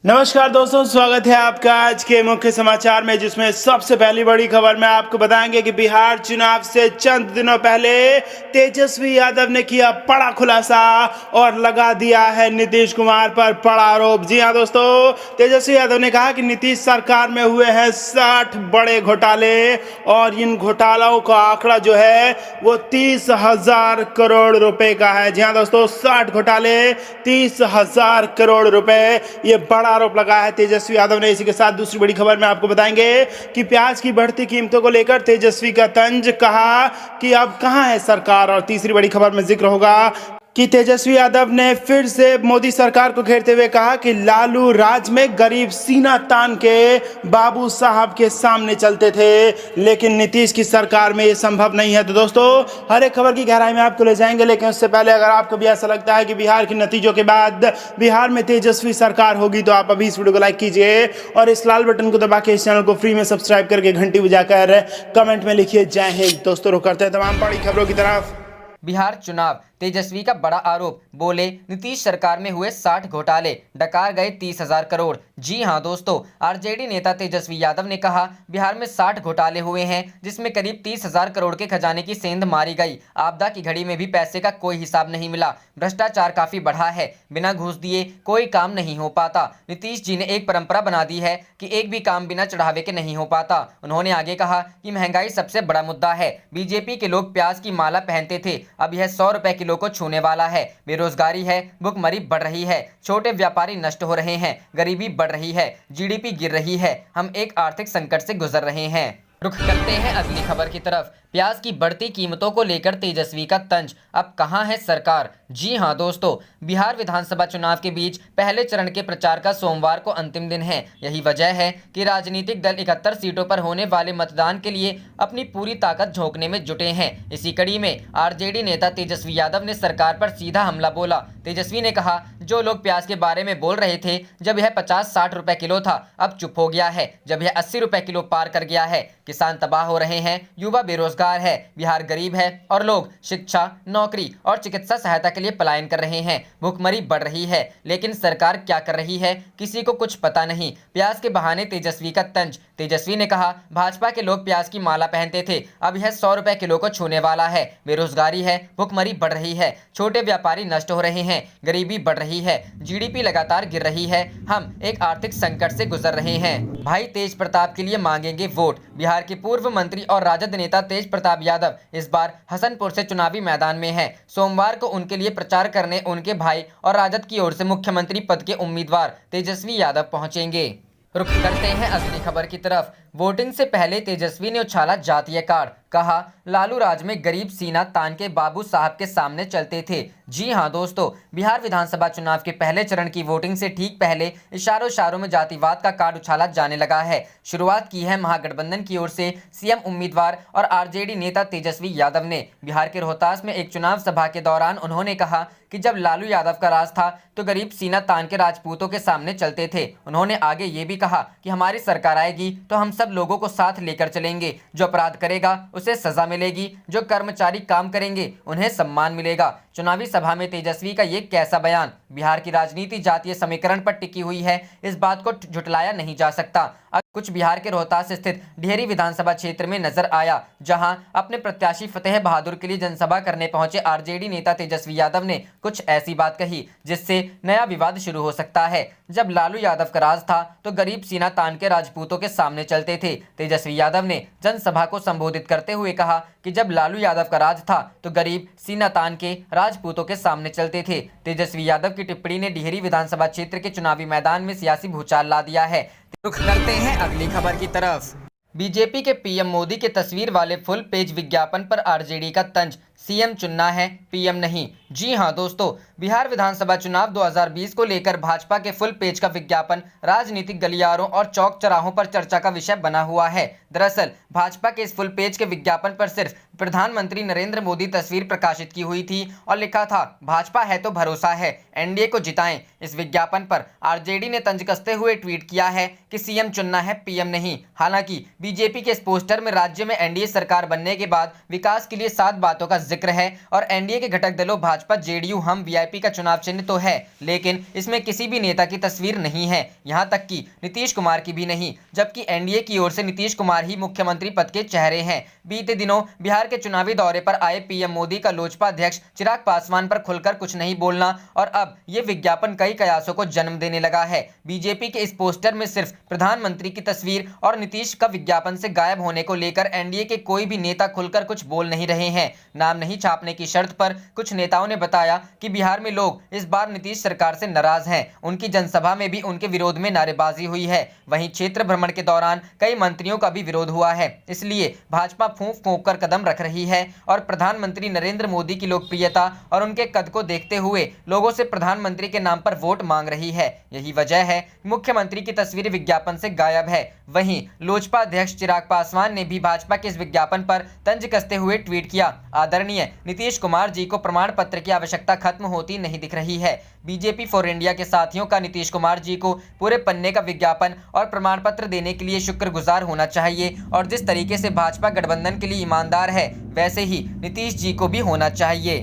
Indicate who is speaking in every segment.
Speaker 1: नमस्कार दोस्तों, स्वागत है आपका आज के मुख्य समाचार में, जिसमें सबसे पहली बड़ी खबर में आपको बताएंगे कि बिहार चुनाव से चंद दिनों पहले तेजस्वी यादव ने किया बड़ा खुलासा और लगा दिया है नीतीश कुमार पर बड़ा आरोप। जी हां दोस्तों, तेजस्वी यादव ने कहा कि नीतीश सरकार में हुए हैं 60 बड़े घोटाले और इन घोटालों का आंकड़ा जो है वो 30,000 करोड़ रुपए का है। जी हां दोस्तों, 60 घोटाले, 30,000 करोड़ रुपए, ये बड़ा आरोप लगाया है तेजस्वी यादव ने। इसी के साथ दूसरी बड़ी खबर में आपको बताएंगे कि प्याज की बढ़ती कीमतों को लेकर तेजस्वी का तंज, कहा कि अब कहां है सरकार। और तीसरी बड़ी खबर में जिक्र होगा कि तेजस्वी यादव ने फिर से मोदी सरकार को घेरते हुए कहा कि लालू राज में गरीब सीना तान के बाबू साहब के सामने चलते थे, लेकिन नीतीश की सरकार में ये संभव नहीं है। तो दोस्तों, हर एक खबर की गहराई में आपको ले जाएंगे, लेकिन उससे पहले अगर आपको भी ऐसा लगता है कि बिहार के नतीजों के बाद बिहार में तेजस्वी सरकार होगी, तो आप अभी इस वीडियो को लाइक कीजिए और इस लाल बटन को दबा के इस चैनल को फ्री में सब्सक्राइब करके घंटी बजाकर कमेंट में लिखिए जय हिंद। दोस्तों, रुक करते हैं तमाम बड़ी खबरों की तरफ।
Speaker 2: बिहार चुनाव, तेजस्वी का बड़ा आरोप, बोले नीतीश सरकार में हुए 60 घोटाले, डकार गए 30,000 करोड़। जी हां दोस्तों, आरजेडी नेता तेजस्वी यादव ने कहा बिहार में 60 घोटाले हुए हैं, जिसमें करीब 30,000 करोड़ के खजाने की सेंध मारी गई। आपदा की घड़ी में भी पैसे का कोई हिसाब नहीं मिला। भ्रष्टाचार काफी बढ़ा है, बिना घूस दिए कोई काम नहीं हो पाता। नीतीश जी ने एक परंपरा बना दी है कि एक भी काम बिना चढ़ावे के नहीं हो पाता। उन्होंने आगे कहा कि महंगाई सबसे बड़ा मुद्दा है। बीजेपी के लोग प्याज की माला पहनते थे, अब यह 100 रुपए किलो को छूने वाला है। बेरोजगारी है, भुखमरी बढ़ रही है, छोटे व्यापारी नष्ट हो रहे हैं, गरीबी बढ़ रही है, जीडीपी गिर रही है, हम एक आर्थिक संकट से गुजर रहे हैं। रुख करते हैं अगली खबर की तरफ। प्याज की बढ़ती कीमतों को लेकर तेजस्वी का तंज, अब कहां है सरकार। जी हां दोस्तों, बिहार विधानसभा चुनाव के बीच पहले चरण के प्रचार का सोमवार को अंतिम दिन है। यही वजह है कि राजनीतिक दल 71 सीटों पर होने वाले मतदान के लिए अपनी पूरी ताकत झोंकने में जुटे हैं। इसी कड़ी में आरजेडी नेता तेजस्वी यादव ने सरकार पर सीधा हमला बोला। तेजस्वी ने कहा, जो लोग प्याज के बारे में बोल रहे थे जब यह 50-60 रुपए किलो था, अब चुप हो गया है जब यह 80 रुपए किलो पार कर गया है। किसान तबाह हो रहे हैं, युवा बेरोजगार है, बिहार गरीब है और लोग शिक्षा, नौकरी और चिकित्सा सहायता के लिए पलायन कर रहे हैं। भुखमरी बढ़ रही है, लेकिन सरकार क्या कर रही है किसी को कुछ पता नहीं। प्याज के बहाने तेजस्वी का तंज। तेजस्वी ने कहा, भाजपा के लोग प्याज की माला पहनते थे, अब यह 100 रुपए किलो को छूने वाला है। बेरोजगारी है, भुखमरी बढ़ रही है, छोटे व्यापारी नष्ट हो रहे हैं, गरीबी बढ़ रही है, जीडीपी लगातार गिर रही है, हम एक आर्थिक संकट से गुजर रहे हैं। भाई तेज प्रताप के लिए मांगेंगे वोट। बिहार के पूर्व मंत्री और राजद नेता तेज प्रताप यादव इस बार हसनपुर से चुनावी मैदान में हैं। सोमवार को उनके लिए प्रचार करने उनके भाई और राजद की ओर से मुख्यमंत्री पद के उम्मीदवार तेजस्वी यादव पहुंचेंगे। रुख करते हैं अगली खबर की तरफ। वोटिंग से पहले तेजस्वी ने उछाला जातीय कार्ड, कहा लालू राज में गरीब सीना तान के बाबू साहब के सामने चलते थे। जी हां दोस्तों, बिहार विधानसभा चुनाव के पहले चरण की वोटिंग से ठीक पहले इशारों इशारों में जातिवाद का कार्ड उछाला जाने लगा है। शुरुआत की है महागठबंधन की ओर से सीएम उम्मीदवार और आरजेडी नेता तेजस्वी यादव ने। बिहार के रोहतास में एक चुनाव सभा के दौरान उन्होंने कहा कि जब लालू यादव का राज था तो गरीब सीना तान के राजपूतों के सामने चलते थे। उन्होंने आगे ये भी कहा कि हमारी सरकार आएगी तो हम सब लोगों को साथ लेकर चलेंगे, जो अपराध करेगा उसे सजा मिलेगी, जो कर्मचारी काम करेंगे उन्हें सम्मान मिलेगा। चुनावी सभा में तेजस्वी का ये कैसा बयान। बिहार की राजनीति जातीय समीकरण पर टिकी हुई है, इस बात को झुटलाया नहीं जा सकता। कुछ बिहार के रोहतास स्थित डिहरी विधानसभा क्षेत्र में नजर आया, जहां अपने प्रत्याशी फतेह बहादुर के लिए जनसभा करने पहुंचे आरजेडी नेता तेजस्वी यादव ने कुछ ऐसी बात कही जिससे नया विवाद शुरू हो सकता है। जब लालू यादव का राज था तो गरीब सीना तान के राजपूतों के सामने चलते थे। तेजस्वी यादव ने जनसभा को संबोधित करते हुए कहा कि जब लालू यादव का राज था तो गरीब सीना तान के राजपूतों के सामने चलते थे। तेजस्वी यादव की टिप्पणी ने डिहरी विधानसभा क्षेत्र के चुनावी मैदान में सियासी भूचाल ला दिया है। रुख करते हैं अगली खबर की तरफ। बीजेपी के पीएम मोदी के तस्वीर वाले फुल पेज विज्ञापन पर आरजेडी का तंज, सीएम चुनना है पीएम नहीं। जी हां दोस्तों, बिहार विधानसभा चुनाव 2020 को लेकर भाजपा के फुल पेज का विज्ञापन राजनीतिक गलियारों और चौक चौराहों पर चर्चा का विषय बना हुआ है। दरअसल भाजपा के इस फुल पेज के विज्ञापन पर सिर्फ प्रधानमंत्री नरेंद्र मोदी तस्वीर प्रकाशित की हुई थी और लिखा था, भाजपा है तो भरोसा है, एनडीए को जिताएं। इस विज्ञापन पर आरजेडी ने तंज कसते हुए ट्वीट किया है कि सीएम चुनना है पीएम नहीं। हालांकि बीजेपी के इस पोस्टर में राज्य में एनडीए सरकार बनने के बाद विकास के लिए 7 बातों का जिक्र है और एनडीए के घटक दलों भाजपा जेडीयू हम वीआईपी का चुनाव चिन्ह तो है, लेकिन इसमें किसी भी नेता की तस्वीर नहीं है, यहां तक कि नीतीश कुमार की भी नहीं, जबकि एनडीए की ओर से नीतीश कुमार ही मुख्यमंत्री पद के चेहरे हैं। बीते दिनों बिहार के चुनावी दौरे पर आए पीएम मोदी का लोजपा अध्यक्ष चिराग पासवान पर खुलकर कुछ नहीं बोलना और अब ये विज्ञापन कई कयासों को जन्म देने लगा है। बीजेपी के इस पोस्टर में सिर्फ प्रधानमंत्री की तस्वीर और नीतीश का विज्ञापन से गायब होने को लेकर एनडीए के कोई भी नेता खुलकर कुछ बोल नहीं रहे हैं। नाम नहीं छापने की शर्त पर कुछ नेताओं ने बताया कि बिहार में लोग इस बार नीतीश सरकार से नाराज हैं। उनकी जनसभा में भी उनके विरोध में नारेबाजी हुई है। वहीं क्षेत्र भ्रमण के दौरान कई मंत्रियों का भी विरोध हुआ है। इसलिए भाजपा फूंक फूंक कर कदम रख रही है और प्रधानमंत्री नरेंद्र मोदी की लोकप्रियता और उनके कद को देखते हुए लोगों से प्रधानमंत्री के नाम पर वोट मांग रही है। यही वजह है मुख्यमंत्री की तस्वीर विज्ञापन से गायब है। वहीं लोजपा अध्यक्ष चिराग पासवान ने भी भाजपा के इस विज्ञापन पर तंज कसते हुए ट्वीट किया, आदरणीय नीतीश कुमार जी को प्रमाण पत्र की आवश्यकता खत्म होती नहीं दिख रही है। बीजेपी फॉर इंडिया के साथियों का नीतीश कुमार जी को पूरे पन्ने का विज्ञापन और प्रमाण पत्र देने के लिए शुक्रगुजार होना चाहिए और जिस तरीके से भाजपा गठबंधन के लिए ईमानदार है वैसे ही नीतीश जी को भी होना चाहिए।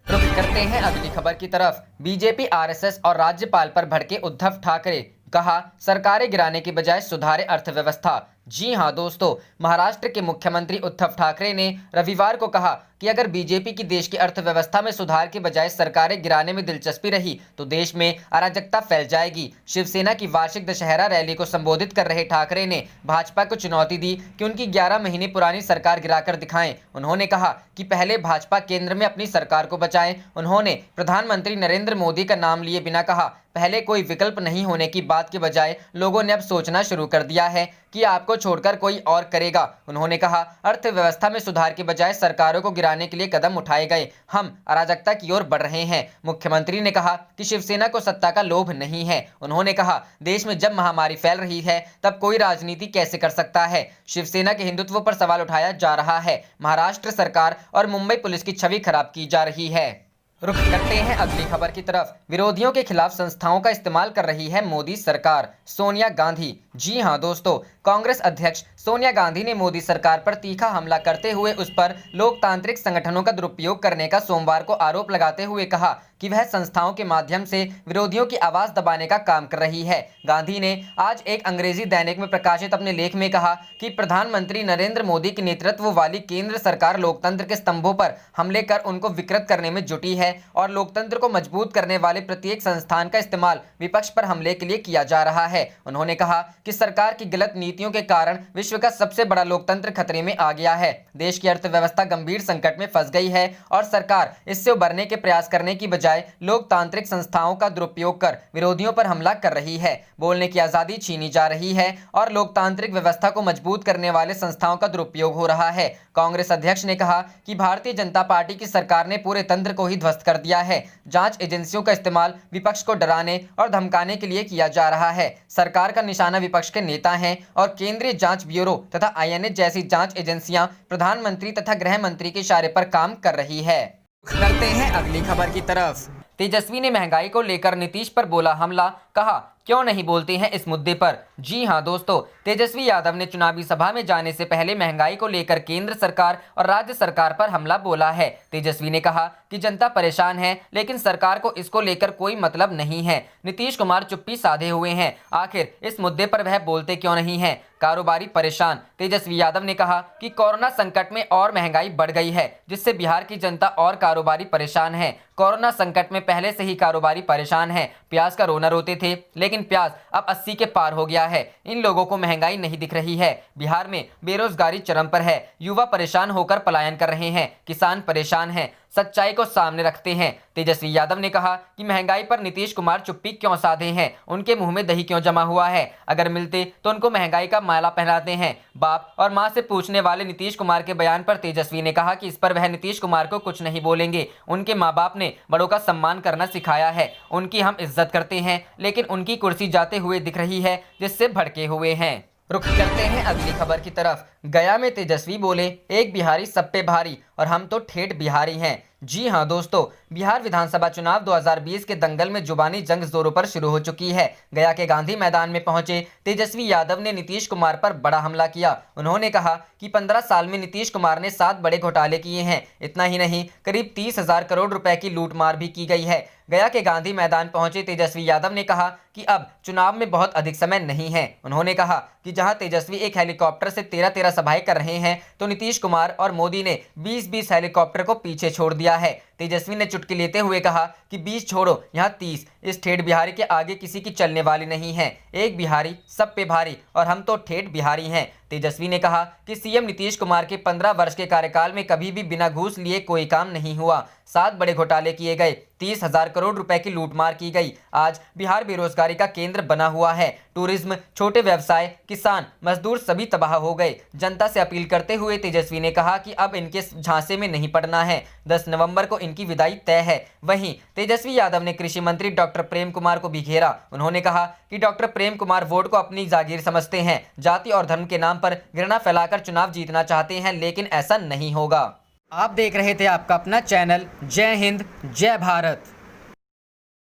Speaker 2: रुख करते हैं अगली खबर की तरफ। बीजेपी आरएसएस और राज्यपाल पर भड़के उद्धव ठाकरे, कहा सरकारें गिराने की बजाय सुधारे अर्थव्यवस्था। जी हां दोस्तों, महाराष्ट्र के मुख्यमंत्री उद्धव ठाकरे ने रविवार को कहा कि अगर बीजेपी की देश की अर्थव्यवस्था में सुधार के बजाय सरकारें गिराने में दिलचस्पी रही तो देश में अराजकता फैल जाएगी। शिवसेना की वार्षिक दशहरा रैली को संबोधित कर रहे ठाकरे ने भाजपा को चुनौती दी कि उनकी 11 महीने पुरानी सरकार गिराकर दिखाएं। उन्होंने कहा कि पहले भाजपा केंद्र में अपनी सरकार को बचाएं। उन्होंने प्रधानमंत्री नरेंद्र मोदी का नाम लिए बिना कहा, पहले कोई विकल्प नहीं होने की बात के बजाय लोगों ने अब सोचना शुरू कर दिया है कि आपको छोड़कर कोई और करेगा। उन्होंने कहा अर्थव्यवस्था में सुधार के बजाय सरकारों को गिराने के लिए कदम उठाए गए, हम अराजकता की ओर बढ़ रहे हैं। मुख्यमंत्री ने कहा कि शिवसेना को सत्ता का लोभ नहीं है। उन्होंने कहा देश में जब महामारी फैल रही है तब कोई राजनीति कैसे कर सकता है। शिवसेना के हिंदुत्व पर सवाल उठाया जा रहा है। महाराष्ट्र सरकार और मुंबई पुलिस की छवि खराब की जा रही है। रुख करते हैं अगली खबर की तरफ। विरोधियों के खिलाफ संस्थाओं का इस्तेमाल कर रही है मोदी सरकार, सोनिया गांधी। जी हां दोस्तों, कांग्रेस अध्यक्ष सोनिया गांधी ने मोदी सरकार पर तीखा हमला करते हुए उस पर लोकतांत्रिक संगठनों का दुरुपयोग करने का सोमवार को आरोप लगाते हुए कहा कि वह संस्थाओं के माध्यम से विरोधियों की आवाज दबाने का काम कर रही है। गांधी ने आज एक अंग्रेजी दैनिक में प्रकाशित अपने लेख में कहा कि प्रधानमंत्री नरेंद्र मोदी के नेतृत्व वाली केंद्र सरकार लोकतंत्र के स्तंभों पर हमले कर उनको विकृत करने में जुटी है और लोकतंत्र को मजबूत करने वाले प्रत्येक संस्थान का इस्तेमाल विपक्ष पर हमले के लिए किया जा रहा है। उन्होंने कहा कि सरकार की गलत नीतियों के कारण विश्व का सबसे बड़ा लोकतंत्र खतरे में आ गया है। देश की अर्थव्यवस्था गंभीर संकट में फंस गई है और सरकार इससे उबरने के प्रयास करने की बजाय लोकतांत्रिक संस्थाओं का दुरुपयोग कर विरोधियों पर हमला कर रही है। बोलने की आजादी छीनी जा रही है और लोकतांत्रिक व्यवस्था को मजबूत करने वाले संस्थाओं का दुरुपयोग हो रहा है। कांग्रेस अध्यक्ष ने कहा कि भारतीय जनता पार्टी की सरकार ने पूरे तंत्र को ही ध्वस्त कर दिया है। जांच एजेंसियों का इस्तेमाल विपक्ष को डराने और धमकाने के लिए किया जा रहा है। सरकार का निशाना विपक्ष के नेता हैं और केंद्रीय जांच ब्यूरो तथा आईएनएच जैसी जांच एजेंसियां प्रधानमंत्री तथा गृह मंत्री के इशारे पर काम कर रही है। करते हैं अगली खबर की तरफ। तेजस्वी ने महंगाई को लेकर नीतीश पर बोला हमला, कहा क्यों नहीं बोलते हैं इस मुद्दे पर। जी हां दोस्तों, तेजस्वी यादव ने चुनावी सभा में जाने से पहले महंगाई को लेकर केंद्र सरकार और राज्य सरकार पर हमला बोला है। तेजस्वी ने कहा कि जनता परेशान है लेकिन सरकार को इसको लेकर कोई मतलब नहीं है। नीतीश कुमार चुप्पी साधे हुए हैं, आखिर इस मुद्दे पर वह बोलते क्यों नहीं हैं। कारोबारी परेशान। तेजस्वी यादव ने कहा कि कोरोना संकट में और महंगाई बढ़ गई है जिससे बिहार की जनता और कारोबारी परेशान है। कोरोना संकट में पहले से ही कारोबारी परेशान है। प्याज का रोना रोते थे लेकिन प्याज अब 80 के पार हो गया है। इन लोगों को महंगाई नहीं दिख रही है। बिहार में बेरोजगारी चरम पर है। युवा परेशान होकर पलायन कर रहे हैं। किसान परेशान हैं। सच्चाई को सामने रखते हैं। तेजस्वी यादव ने कहा कि महंगाई पर नीतीश कुमार चुप्पी क्यों साधे हैं, उनके मुंह में दही क्यों जमा हुआ है। अगर मिलते तो उनको महंगाई का माला पहनाते हैं। बाप और मां से पूछने वाले नीतीश कुमार के बयान पर तेजस्वी ने कहा कि इस पर वह नीतीश कुमार को कुछ नहीं बोलेंगे। उनके माँ बाप ने बड़ों का सम्मान करना सिखाया है। उनकी हम इज्जत करते हैं लेकिन उनकी कुर्सी जाते हुए दिख रही है जिससे भड़के हुए हैं। रुख करते हैं अगली खबर की तरफ। गया में तेजस्वी बोले एक बिहारी सब पे भारी और हम तो ठेठ बिहारी हैं। जी हां दोस्तों, बिहार विधानसभा चुनाव 2020 के दंगल में जुबानी जंग जोरों पर शुरू हो चुकी है। गया के गांधी मैदान में पहुंचे तेजस्वी यादव ने नीतीश कुमार पर बड़ा हमला किया। उन्होंने कहा कि 15 साल में नीतीश कुमार ने 7 बड़े घोटाले किए हैं। इतना ही नहीं, करीब 30,000 करोड़ रुपए की लूटमार भी की गई है। गया के गांधी मैदान पहुंचे तेजस्वी यादव ने कहा कि अब चुनाव में बहुत अधिक समय नहीं है। उन्होंने कहा कि जहां तेजस्वी एक हेलीकॉप्टर से 13-13 सभाएं कर रहे हैं, तो नीतीश कुमार और मोदी ने 20-20 हेलीकॉप्टर को पीछे छोड़ दिया है। तेजस्वी ने चुटकी लेते हुए कहा कि 20 छोड़ो, यहाँ 30। इस ठेठ बिहारी के आगे किसी की चलने वाली नहीं है। एक बिहारी सब पे भारी और हम तो ठेठ बिहारी हैं। तेजस्वी ने कहा कि सीएम नीतीश कुमार के 15 वर्ष के कार्यकाल में कभी भी बिना घूस लिए कोई काम नहीं हुआ। 7 बड़े घोटाले किए गए, 30,000 करोड़ रुपए की लूटमार की गई। आज बिहार बेरोजगारी का केंद्र बना हुआ है। टूरिज्म, छोटे व्यवसाय, किसान, मजदूर सभी तबाह हो गए। जनता से अपील करते हुए तेजस्वी ने कहा कि अब इनके झांसे में नहीं पड़ना है। 10 नवंबर को इनकी विदाई तय है। वहीं तेजस्वी यादव ने कृषि मंत्री डॉक्टर प्रेम कुमार को भी घेरा। उन्होंने कहा कि डॉक्टर प्रेम कुमार वोट को अपनी जागीर समझते हैं, जाति और धर्म के नाम पर घृणा फैलाकर चुनाव जीतना चाहते हैं, लेकिन ऐसा नहीं होगा। आप देख रहे थे आपका अपना चैनल जय हिंद जय भारत।